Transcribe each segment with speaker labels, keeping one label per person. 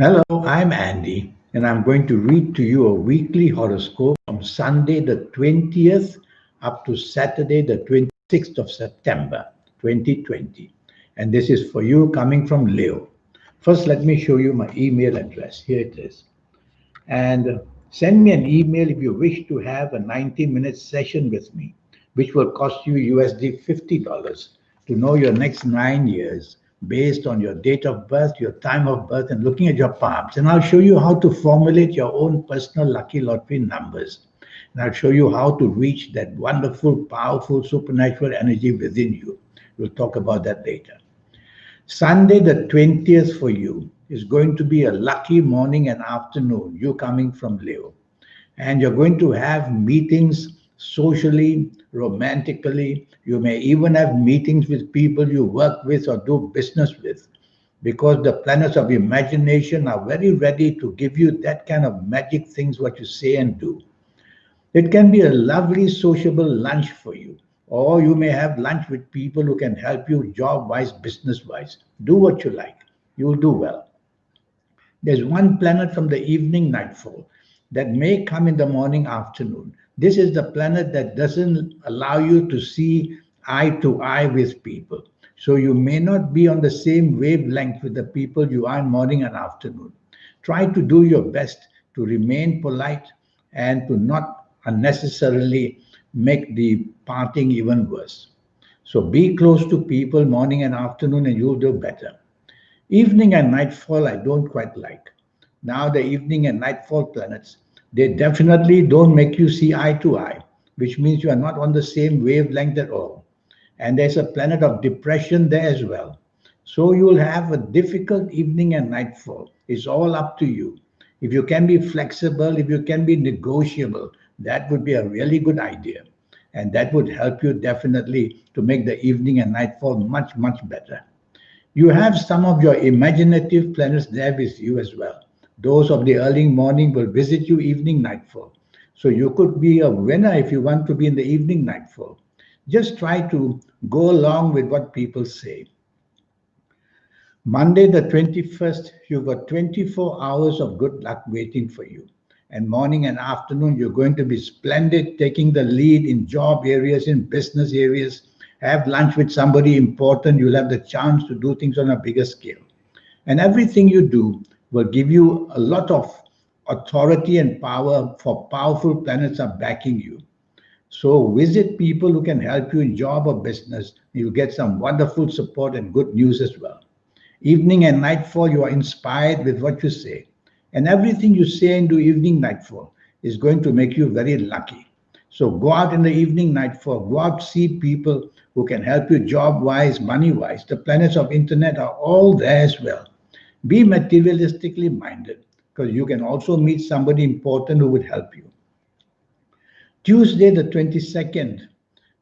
Speaker 1: Hello, I'm Andy, and I'm going to read to you a weekly horoscope from Sunday the 20th up to Saturday the 26th of September 2020. And this is for you coming from Leo. First, let me show you my email address. Here it is. And send me an email if you wish to have a 90-minute session with me, which will cost you USD $50 to know your next 9 years based on your date of birth, your time of birth, and looking at your palms. And I'll show you how to formulate your own personal lucky lottery numbers. And I'll show you how to reach that wonderful, powerful, supernatural energy within you. We'll talk about that later. Sunday, the 20th for you, is going to be a lucky morning and afternoon, you coming from Leo. And you're going to have meetings socially, romantically. You may even have meetings with people you work with or do business with because the planets of imagination are very ready to give you that kind of magic things what you say and do. It can be a lovely sociable lunch for you, or you may have lunch with people who can help you job wise, business wise. Do what you like, you'll do well. There's one planet from the evening nightfall that may come in the morning afternoon. This is the planet that doesn't allow you to see eye to eye with people. So you may not be on the same wavelength with the people you are in morning and afternoon. Try to do your best to remain polite and to not unnecessarily make the parting even worse. So be close to people morning and afternoon and you'll do better. Evening and nightfall, I don't quite like. Now, the evening and nightfall planets, they definitely don't make you see eye to eye, which means you are not on the same wavelength at all. And there's a planet of depression there as well. So you'll have a difficult evening and nightfall. It's all up to you. If you can be flexible, if you can be negotiable, that would be a really good idea. And that would help you definitely to make the evening and nightfall much, much better. You have some of your imaginative planets there with you as well. Those of the early morning will visit you evening nightfall. So you could be a winner if you want to be in the evening nightfall. Just try to go along with what people say. Monday, the 21st, you've got 24 hours of good luck waiting for you. And morning and afternoon, you're going to be splendid, taking the lead in job areas, in business areas. Have lunch with somebody important. You'll have the chance to do things on a bigger scale. And everything you do will give you a lot of authority and power, for powerful planets are backing you. So visit people who can help you in job or business. You'll get some wonderful support and good news as well. Evening and nightfall, you are inspired with what you say. And everything you say and do evening nightfall is going to make you very lucky. So go out in the evening nightfall, go out, see people who can help you job wise, money wise. The planets of internet are all there as well. Be materialistically minded because you can also meet somebody important who would help you. Tuesday, the 22nd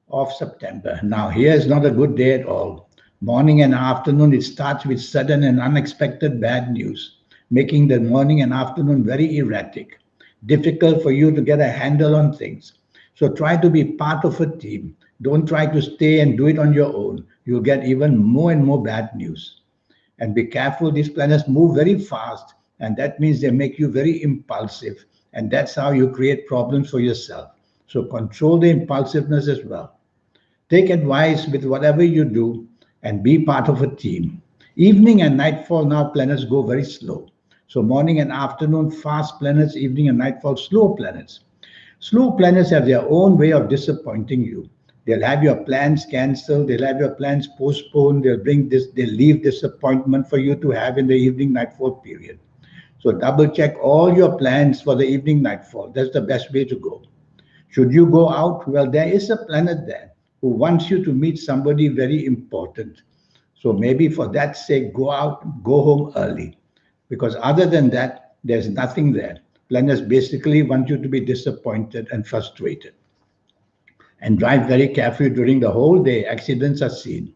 Speaker 1: of September. Now, here is not a good day at all. Morning and afternoon, it starts with sudden and unexpected bad news, making the morning and afternoon very erratic, difficult for you to get a handle on things. So try to be part of a team. Don't try to stay and do it on your own. You'll get even more and more bad news. And be careful, these planets move very fast, and that means they make you very impulsive. And that's how you create problems for yourself. So control the impulsiveness as well. Take advice with whatever you do and be part of a team. Evening and nightfall, now planets go very slow. So morning and afternoon, fast planets, evening and nightfall, slow planets. Slow planets have their own way of disappointing you. They'll have your plans cancelled, they'll have your plans postponed, they'll leave disappointment for you to have in the evening nightfall period. So double check all your plans for the evening nightfall. That's the best way to go. Should you go out? Well, there is a planet there who wants you to meet somebody very important. So maybe for that sake, go out, go home early. Because other than that, there's nothing there. Planets basically want you to be disappointed and frustrated. And drive very carefully during the whole day. Accidents are seen.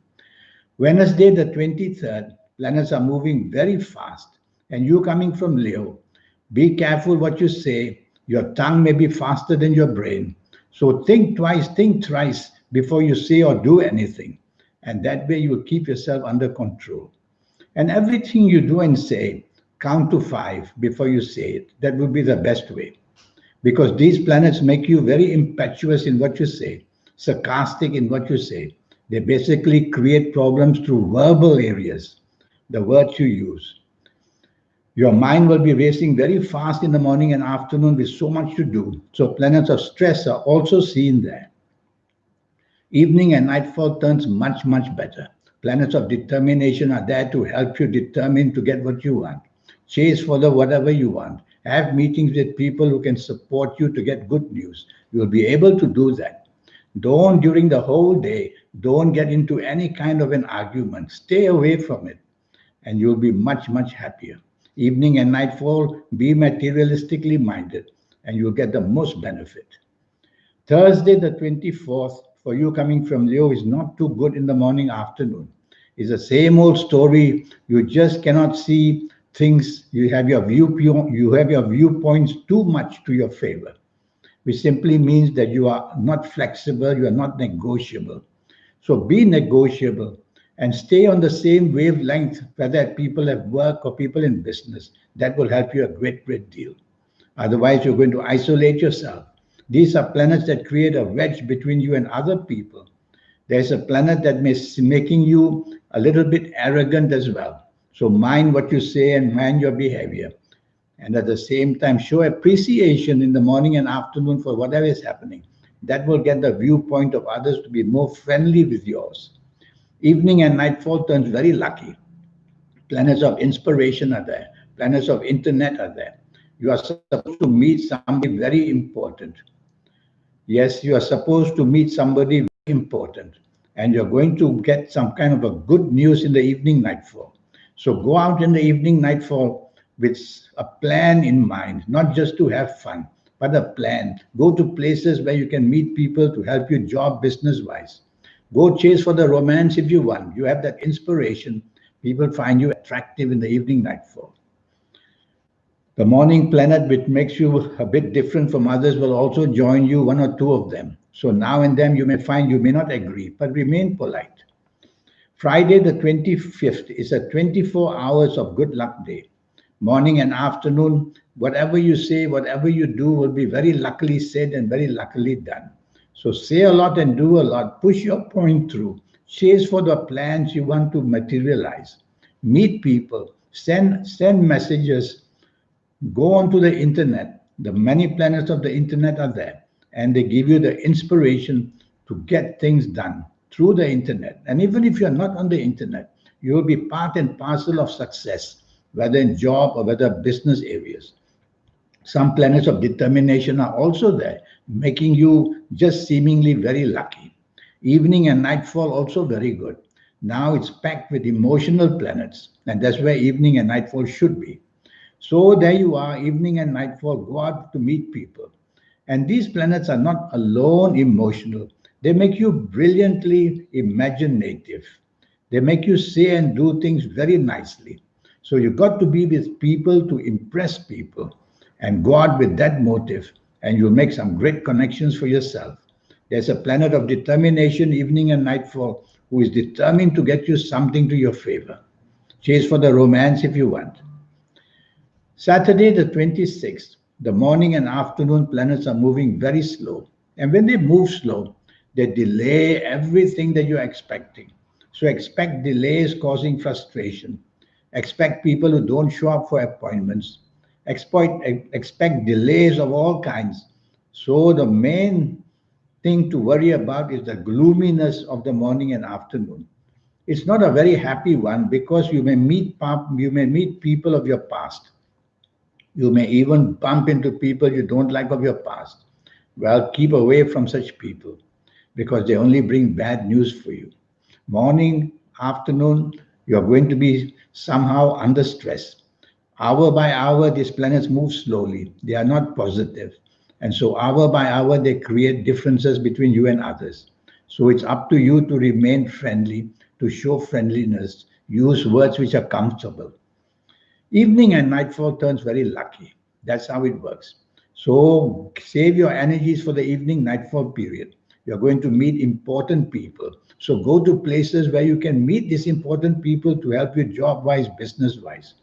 Speaker 1: Wednesday, the 23rd, planets are moving very fast. And you coming from Leo, be careful what you say. Your tongue may be faster than your brain. So think twice, think thrice before you say or do anything. And that way you will keep yourself under control. And everything you do and say, count to 5 before you say it. That would be the best way. Because these planets make you very impetuous in what you say, sarcastic in what you say. They basically create problems through verbal areas, the words you use. Your mind will be racing very fast in the morning and afternoon with so much to do. So planets of stress are also seen there. Evening and nightfall turns much, much better. Planets of determination are there to help you determine to get what you want. Chase for the whatever you want. Have meetings with people who can support you to get good news. You'll be able to do that. Don't during the whole day, don't get into any kind of an argument. Stay away from it and you'll be much, much happier. Evening and nightfall, be materialistically minded and you'll get the most benefit. Thursday, the 24th, for you coming from Leo, is not too good in the morning, afternoon. It's the same old story. You just cannot see things. You have your viewpoints too much to your favor, which simply means that you are not flexible, you are not negotiable. So be negotiable and stay on the same wavelength, whether people at work or people in business. That will help you a great, great deal. Otherwise, you're going to isolate yourself. These are planets that create a wedge between you and other people. There's a planet that is making you a little bit arrogant as well. So mind what you say and mind your behavior. And at the same time, show appreciation in the morning and afternoon for whatever is happening. That will get the viewpoint of others to be more friendly with yours. Evening and nightfall turns very lucky. Planets of inspiration are there. Planets of internet are there. You are supposed to meet somebody very important. Yes, you are supposed to meet somebody very important. And you're going to get some kind of a good news in the evening nightfall. So go out in the evening nightfall with a plan in mind, not just to have fun, but a plan. Go to places where you can meet people to help you job business wise. Go chase for the romance if you want. You have that inspiration. People find you attractive in the evening nightfall. The morning planet, which makes you a bit different from others, will also join you, one or two of them. So now and then you may find you may not agree, but remain polite. Friday, the 25th, is a 24 hours of good luck day. Morning and afternoon, whatever you say, whatever you do will be very luckily said and very luckily done. So say a lot and do a lot. Push your point through. Chase for the plans you want to materialize. Meet people. Send messages. Go onto the internet. The many planets of the internet are there, and they give you the inspiration to get things done through the internet. And even if you're not on the internet, you will be part and parcel of success, whether in job or whether business areas. Some planets of determination are also there, making you just seemingly very lucky. Evening and nightfall also very good. Now it's packed with emotional planets, and that's where evening and nightfall should be. So there you are, evening and nightfall, go out to meet people. And these planets are not alone emotional. They make you brilliantly imaginative. They make you say and do things very nicely. So you got to be with people to impress people and go out with that motive, and you'll make some great connections for yourself. There's a planet of determination, evening and nightfall, who is determined to get you something to your favor. Chase for the romance if you want. Saturday, the 26th, the morning and afternoon planets are moving very slow. And when they move slow, they delay everything that you're expecting. So expect delays causing frustration. Expect people who don't show up for appointments. Expect delays of all kinds. So the main thing to worry about is the gloominess of the morning and afternoon. It's not a very happy one because you may meet people of your past. You may even bump into people you don't like of your past. Well, keep away from such people because they only bring bad news for you. Morning, afternoon, you're going to be somehow under stress. Hour by hour, these planets move slowly. They are not positive. And so, hour by hour, they create differences between you and others. So, it's up to you to remain friendly, to show friendliness, use words which are comfortable. Evening and nightfall turns very lucky. That's how it works. So save your energies for the evening nightfall period. You're going to meet important people. So go to places where you can meet these important people to help you job wise, business wise.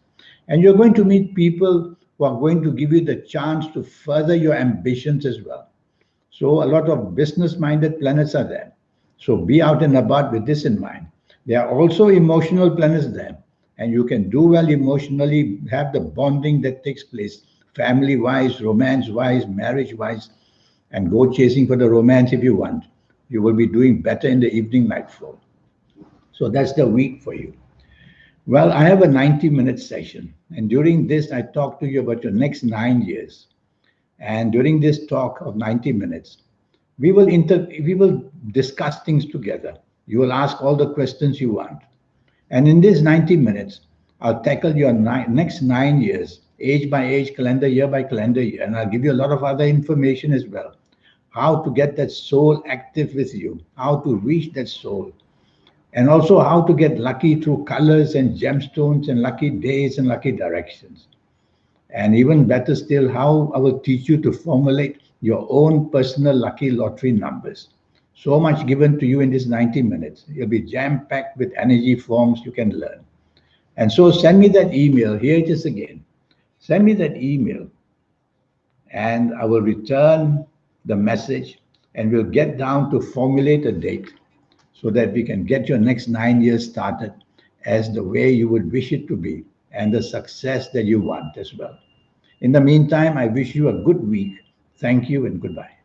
Speaker 1: And you're going to meet people who are going to give you the chance to further your ambitions as well. So a lot of business-minded planets are there. So be out and about with this in mind. There are also emotional planets there, and you can do well emotionally, have the bonding that takes place, family-wise, romance-wise, marriage-wise, and go chasing for the romance if you want. You will be doing better in the evening night flow. So that's the week for you. Well, I have a 90-minute session, and during this, I talk to you about your next 9 years. And during this talk of 90 minutes, we will discuss things together. You will ask all the questions you want. And in these 90 minutes, I'll tackle your next 9 years, age by age, calendar year by calendar year. And I'll give you a lot of other information as well. How to get that soul active with you, how to reach that soul, and also how to get lucky through colors and gemstones and lucky days and lucky directions. And even better still, how I will teach you to formulate your own personal lucky lottery numbers. So much given to you in this 90 minutes. You'll be jam packed with energy forms you can learn. And so send me that email. Here it is again. Send me that email, and I will return the message, and we'll get down to formulate a date so that we can get your next 9 years started as the way you would wish it to be and the success that you want as well. In the meantime, I wish you a good week. Thank you and goodbye.